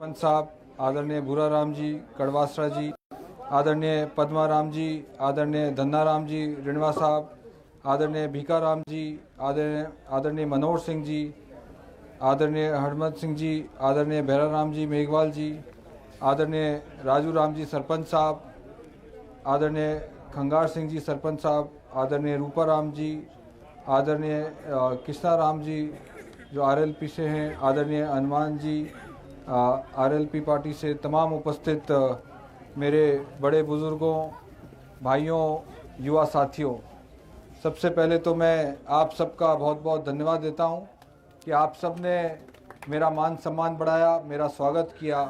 पंत साहब, आदरणीय भूराराम जी, कड़वासरा जी, आदरणीय पद्माराम जी, आदरणीय धन्नाराम जी, रिणवा साहब, आदरणीय भीकाराम जी, आदरणीय मनोहर सिंह जी, आदरणीय हरमत सिंह जी, आदरणीय भैराराम जी मेघवाल जी, आदरणीय राजू राम जी सरपंच साहब, आदरणीय खंगार सिंह जी सरपंच साहब, आदरणीय रूपाराम जी, आदरणीय कृष्णा राम जी जो आरएलपी से हैं, आदरणीय हनुमान जी आरएलपी पार्टी से, तमाम उपस्थित मेरे बड़े बुजुर्गों, भाइयों, युवा साथियों, सबसे पहले तो मैं आप सबका बहुत बहुत धन्यवाद देता हूं कि आप सब ने मेरा मान सम्मान बढ़ाया, मेरा स्वागत किया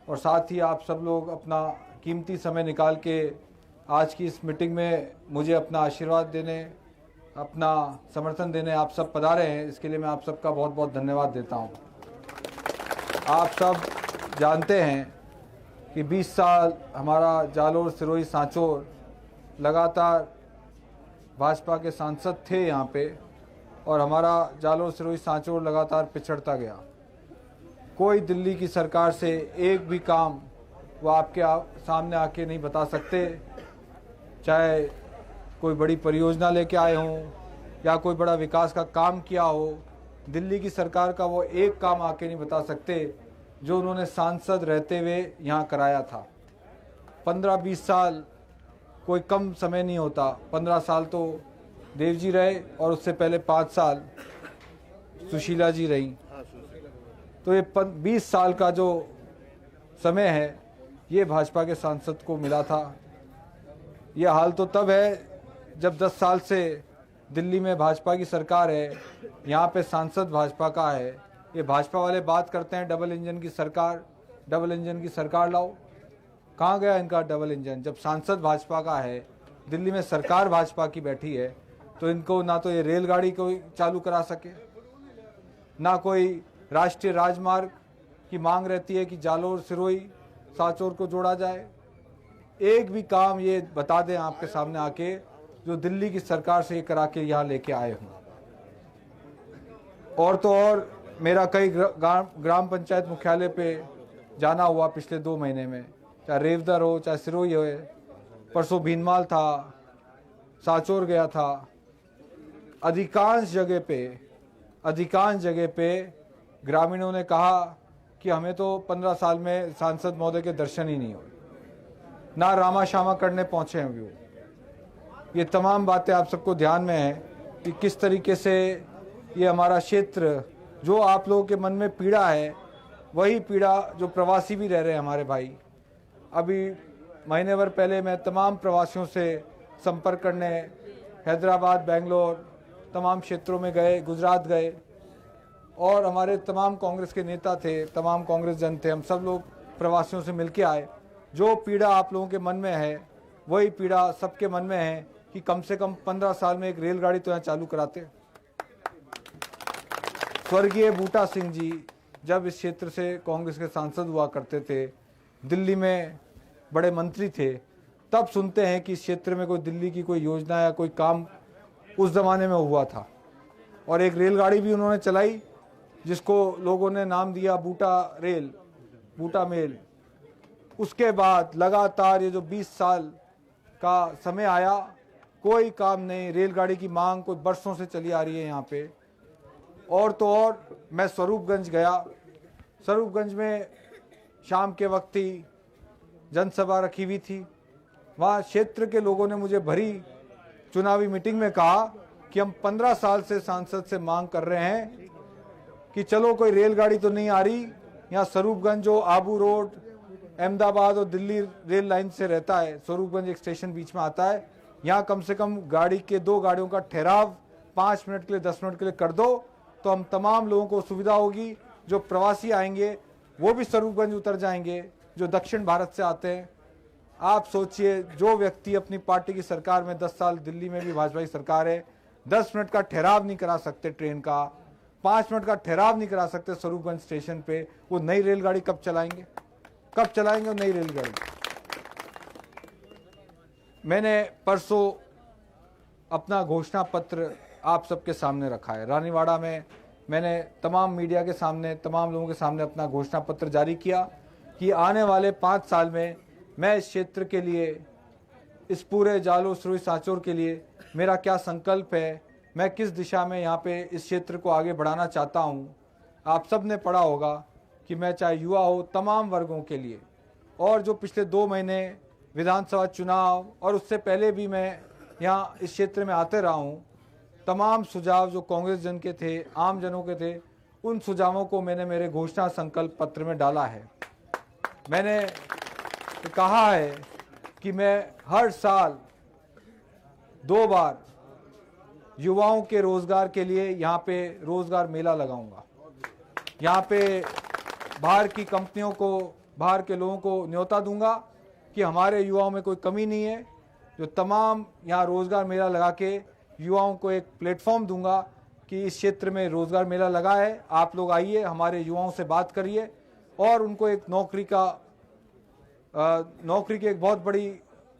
और साथ ही आप सब लोग अपना कीमती समय निकाल के आज की इस मीटिंग में मुझे अपना आशीर्वाद देने, अपना समर्थन देने आप सब पधारे हैं। इसके लिए मैं आप सबका बहुत बहुत धन्यवाद देता हूं। आप सब जानते हैं कि 20 साल हमारा जालोर सिरोही सांचौर लगातार भाजपा के सांसद थे यहाँ पे और हमारा जालोर सिरोही सांचौर लगातार पिछड़ता गया। कोई दिल्ली की सरकार से एक भी काम वो आपके सामने आके नहीं बता सकते, चाहे कोई बड़ी परियोजना लेके आए हों या कोई बड़ा विकास का काम किया हो। दिल्ली की सरकार का वो एक काम आके नहीं बता सकते जो उन्होंने सांसद रहते हुए यहाँ कराया था। 15-20 साल कोई कम समय नहीं होता। 15 साल तो देव जी रहे और उससे पहले 5 साल सुशीला जी रही, तो ये 20 साल का जो समय है ये भाजपा के सांसद को मिला था। ये हाल तो तब है जब 10 साल से दिल्ली में भाजपा की सरकार है, यहाँ पे सांसद भाजपा का है। ये भाजपा वाले बात करते हैं डबल इंजन की सरकार, डबल इंजन की सरकार लाओ। कहाँ गया इनका डबल इंजन? जब सांसद भाजपा का है, दिल्ली में सरकार भाजपा की बैठी है, तो इनको ना तो ये रेलगाड़ी कोई चालू करा सके, ना कोई राष्ट्रीय राजमार्ग की मांग रहती है कि जालोर सिरोही सांचौर को जोड़ा जाए। एक भी काम ये बता दें आपके सामने आके जो दिल्ली की सरकार से ये करा के यहाँ लेके आए हों। और तो और मेरा कई ग्राम पंचायत मुख्यालय पे जाना हुआ पिछले 2 महीने में, चाहे रेवदर हो चाहे सिरोही हो। परसों भीनमाल था, सांचौर गया था। अधिकांश जगह पे ग्रामीणों ने कहा कि हमें तो 15 साल में सांसद महोदय के दर्शन ही नहीं हुए, ना रामा शामा करने पहुंचे हैं वो। ये तमाम बातें आप सबको ध्यान में है कि किस तरीके से ये हमारा क्षेत्र, जो आप लोगों के मन में पीड़ा है वही पीड़ा जो प्रवासी भी रह रहे हैं हमारे भाई। अभी महीने भर पहले मैं तमाम प्रवासियों से संपर्क करने हैदराबाद, बेंगलोर, तमाम क्षेत्रों में गए, गुजरात गए और हमारे तमाम कांग्रेस के नेता थे, तमाम कांग्रेस जन थे, हम सब लोग प्रवासियों से मिलके आए। जो पीड़ा आप लोगों के मन में है वही पीड़ा सबके मन में है कि कम से कम 15 साल में एक रेलगाड़ी तो यहाँ चालू कराते। स्वर्गीय बूटा सिंह जी जब इस क्षेत्र से कांग्रेस के सांसद हुआ करते थे, दिल्ली में बड़े मंत्री थे, तब सुनते हैं कि इस क्षेत्र में कोई दिल्ली की कोई योजना या कोई काम उस जमाने में हुआ था। और एक रेलगाड़ी भी उन्होंने चलाई जिसको लोगों ने नाम दिया बूटा रेल, बूटा मेल। उसके बाद लगातार ये जो 20 साल का समय आया, कोई काम नहीं। रेलगाड़ी की मांग कोई बरसों से चली आ रही है यहाँ पे। और तो और मैं स्वरूपगंज गया, स्वरूपगंज में शाम के वक्त ही जनसभा रखी हुई थी। वहाँ क्षेत्र के लोगों ने मुझे भरी चुनावी मीटिंग में कहा कि हम 15 साल से सांसद से मांग कर रहे हैं कि चलो कोई रेलगाड़ी तो नहीं आ रही, यहाँ स्वरूपगंज जो आबू रोड, अहमदाबाद और दिल्ली रेल लाइन से रहता है, स्वरूपगंज एक स्टेशन बीच में आता है, यहाँ कम से कम गाड़ी के 2 गाड़ियों का ठहराव 5 मिनट के लिए 10 मिनट के लिए कर दो, तो हम तमाम लोगों को सुविधा होगी। जो प्रवासी आएंगे वो भी स्वरूपगंज उतर जाएंगे, जो दक्षिण भारत से आते हैं। आप सोचिए, जो व्यक्ति अपनी पार्टी की सरकार में 10 साल, दिल्ली में भी भाजपा की सरकार है, 10 मिनट का ठहराव नहीं करा सकते ट्रेन का, 5 मिनट का ठहराव नहीं करा सकते स्वरूपगंज स्टेशन पे, वो नई रेलगाड़ी कब चलाएंगे? कब चलाएंगे वो नई रेलगाड़ी? मैंने परसों अपना घोषणा पत्र आप सबके सामने रखा है। रानीवाड़ा में मैंने तमाम मीडिया के सामने, तमाम लोगों के सामने अपना घोषणा पत्र जारी किया कि आने वाले 5 साल में मैं इस क्षेत्र के लिए, इस पूरे जालोर सुरई सांचौर के लिए मेरा क्या संकल्प है, मैं किस दिशा में यहाँ पे इस क्षेत्र को आगे बढ़ाना चाहता हूँ। आप सब ने पढ़ा होगा कि मैं चाहे युवा हो, तमाम वर्गों के लिए, और जो पिछले 2 महीने विधानसभा चुनाव और उससे पहले भी मैं यहाँ इस क्षेत्र में आते रहा हूँ, तमाम सुझाव जो कांग्रेस जन के थे, आम जनों के थे, उन सुझावों को मैंने मेरे घोषणा संकल्प पत्र में डाला है। मैंने कहा है कि मैं हर साल 2 बार युवाओं के रोजगार के लिए यहाँ पे रोजगार मेला लगाऊंगा। यहाँ पे बाहर की कंपनियों को, बाहर के लोगों को न्योता दूंगा कि हमारे युवाओं में कोई कमी नहीं है, जो तमाम यहाँ रोजगार मेला लगा के युवाओं को एक प्लेटफॉर्म दूंगा कि इस क्षेत्र में रोजगार मेला लगा है, आप लोग आइए, हमारे युवाओं से बात करिए और उनको एक नौकरी की एक बहुत बड़ी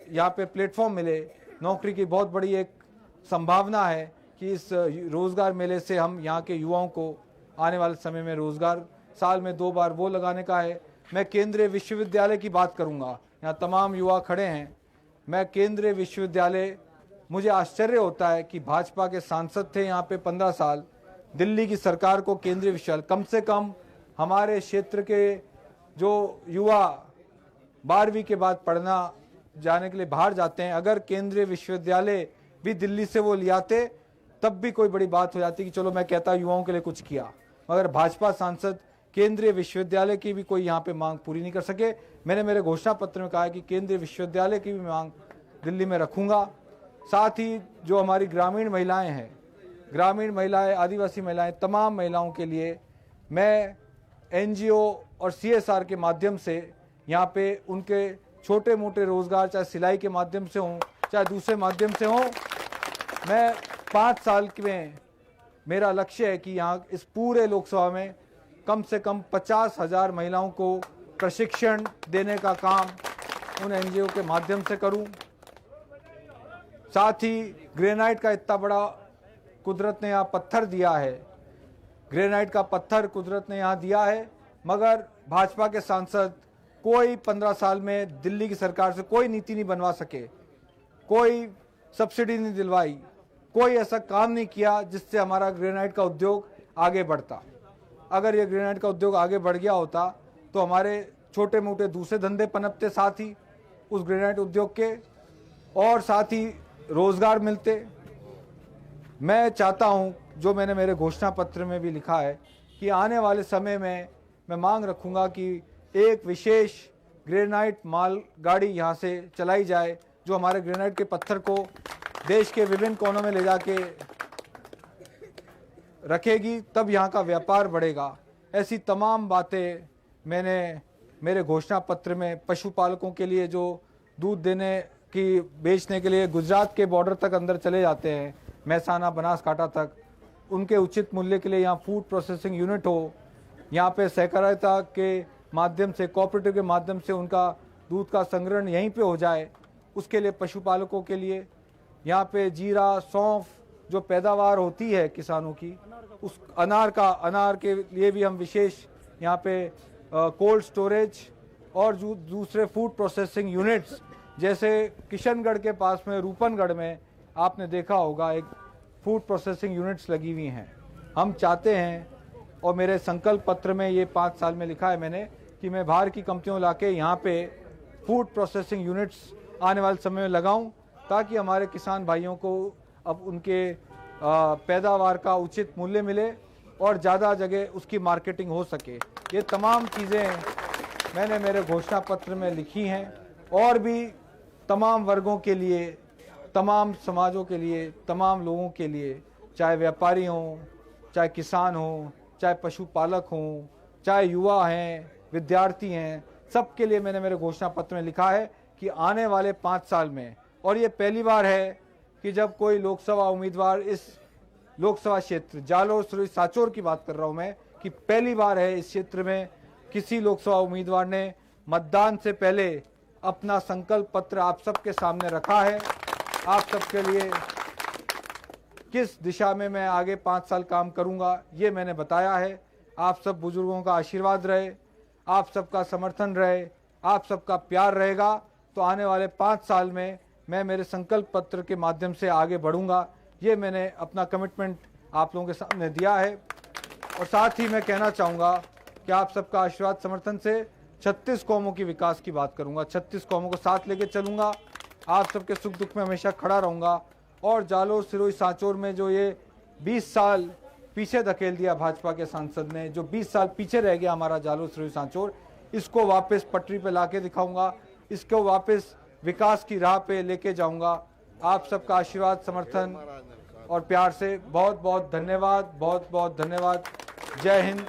यहाँ पे प्लेटफॉर्म मिले। नौकरी की बहुत बड़ी एक संभावना है कि इस रोजगार मेले से हम यहाँ के युवाओं को आने वाले समय में रोजगार साल में 2 बार वो लगाने का है। मैं केंद्रीय विश्वविद्यालय की बात करूँगा, यहाँ तमाम युवा खड़े हैं। मैं केंद्रीय विश्वविद्यालय, मुझे आश्चर्य होता है कि भाजपा के सांसद थे यहाँ पे 15 साल, दिल्ली की सरकार को केंद्रीय विश्वविद्यालय, कम से कम हमारे क्षेत्र के जो युवा 12वीं के बाद पढ़ना जाने के लिए बाहर जाते हैं, अगर केंद्रीय विश्वविद्यालय भी दिल्ली से वो ले आते तब भी कोई बड़ी बात हो जाती कि चलो मैं कहता युवाओं के लिए कुछ किया। मगर भाजपा सांसद केंद्रीय विश्वविद्यालय की भी कोई यहाँ पे मांग पूरी नहीं कर सके। मैंने मेरे घोषणा पत्र में कहा है कि केंद्रीय विश्वविद्यालय की भी मांग दिल्ली में रखूंगा। साथ ही जो हमारी ग्रामीण महिलाएं हैं, ग्रामीण महिलाएं, आदिवासी महिलाएं, तमाम महिलाओं के लिए मैं NGO और CSR के माध्यम से यहाँ पे उनके छोटे मोटे रोजगार, चाहे सिलाई के माध्यम से हों, चाहे दूसरे माध्यम से हों, मैं 5 साल में मेरा लक्ष्य है कि यहाँ इस पूरे लोकसभा में कम से कम 50,000 महिलाओं को प्रशिक्षण देने का काम उन NGO के माध्यम से करूं। साथ ही ग्रेनाइट का इतना बड़ा कुदरत ने यहाँ पत्थर दिया है, ग्रेनाइट का पत्थर कुदरत ने यहाँ दिया है, मगर भाजपा के सांसद कोई 15 साल में दिल्ली की सरकार से कोई नीति नहीं बनवा सके, कोई सब्सिडी नहीं दिलवाई, कोई ऐसा काम नहीं किया जिससे हमारा ग्रेनाइट का उद्योग आगे बढ़ता। अगर ये ग्रेनाइट का उद्योग आगे बढ़ गया होता तो हमारे छोटे मोटे दूसरे धंधे पनपते साथ ही उस ग्रेनाइट उद्योग के, और साथ ही रोजगार मिलते। मैं चाहता हूं, जो मैंने मेरे घोषणा पत्र में भी लिखा है, कि आने वाले समय में मैं मांग रखूंगा कि एक विशेष ग्रेनाइट माल गाड़ी यहाँ से चलाई जाए, जो हमारे ग्रेनाइट के पत्थर को देश के विभिन्न कोनों में ले जाके रखेगी, तब यहाँ का व्यापार बढ़ेगा। ऐसी तमाम बातें मैंने मेरे घोषणा पत्र में पशुपालकों के लिए, जो दूध देने की बेचने के लिए गुजरात के बॉर्डर तक अंदर चले जाते हैं, महसाना बनासकांठा तक, उनके उचित मूल्य के लिए यहाँ फूड प्रोसेसिंग यूनिट हो, यहाँ पे सहकारिता के माध्यम से, कोऑपरेटिव के माध्यम से उनका दूध का संग्रहण यहीं पे हो जाए, उसके लिए पशुपालकों के लिए यहाँ पे जीरा, सौंफ जो पैदावार होती है किसानों की, उस अनार के लिए भी हम विशेष यहाँ पे कोल्ड स्टोरेज और दूसरे फूड प्रोसेसिंग यूनिट्स, जैसे किशनगढ़ के पास में रूपनगढ़ में आपने देखा होगा एक फूड प्रोसेसिंग यूनिट्स लगी हुई हैं। हम चाहते हैं, और मेरे संकल्प पत्र में ये 5 साल में लिखा है मैंने, कि मैं बाहर की कंपनियों लाके यहाँ पे फूड प्रोसेसिंग यूनिट्स आने वाले समय में लगाऊं, ताकि हमारे किसान भाइयों को अब उनके पैदावार का उचित मूल्य मिले और ज़्यादा जगह उसकी मार्केटिंग हो सके। ये तमाम चीज़ें मैंने मेरे घोषणा पत्र में लिखी हैं, और भी तमाम वर्गों के लिए, तमाम समाजों के लिए, तमाम लोगों के लिए, चाहे व्यापारी हों, चाहे किसान हों, चाहे पशुपालक हों, चाहे युवा हैं, विद्यार्थी हैं, सबके लिए मैंने मेरे घोषणा पत्र में लिखा है कि आने वाले 5 साल में, और ये पहली बार है कि जब कोई लोकसभा उम्मीदवार इस लोकसभा क्षेत्र जालोर सुरई सांचौर की बात कर रहा हूँ मैं, कि पहली बार है इस क्षेत्र में किसी लोकसभा उम्मीदवार ने मतदान से पहले अपना संकल्प पत्र आप सबके सामने रखा है। आप सबके लिए किस दिशा में मैं आगे 5 साल काम करूंगा, ये मैंने बताया है। आप सब बुजुर्गों का आशीर्वाद रहे, आप सबका समर्थन रहे, आप सबका प्यार रहेगा तो आने वाले 5 साल में मैं मेरे संकल्प पत्र के माध्यम से आगे बढ़ूंगा। ये मैंने अपना कमिटमेंट आप लोगों के सामने दिया है। और साथ ही मैं कहना चाहूँगा कि आप सबका आशीर्वाद समर्थन से 36 कौमों की विकास की बात करूँगा, 36 कौमों को साथ लेके चलूँगा, आप सबके सुख दुख में हमेशा खड़ा रहूँगा। और जालोर सिरोही सांचौर में जो ये 20 साल पीछे धकेल दिया भाजपा के सांसद ने, जो 20 साल पीछे रह गया हमारा जालोर सिरोही सांचौर, इसको वापस पटरी पे लाके दिखाऊंगा, इसको वापस विकास की राह पे लेके जाऊंगा। आप सबका आशीर्वाद समर्थन और प्यार से बहुत बहुत धन्यवाद, बहुत बहुत धन्यवाद। जय हिंद,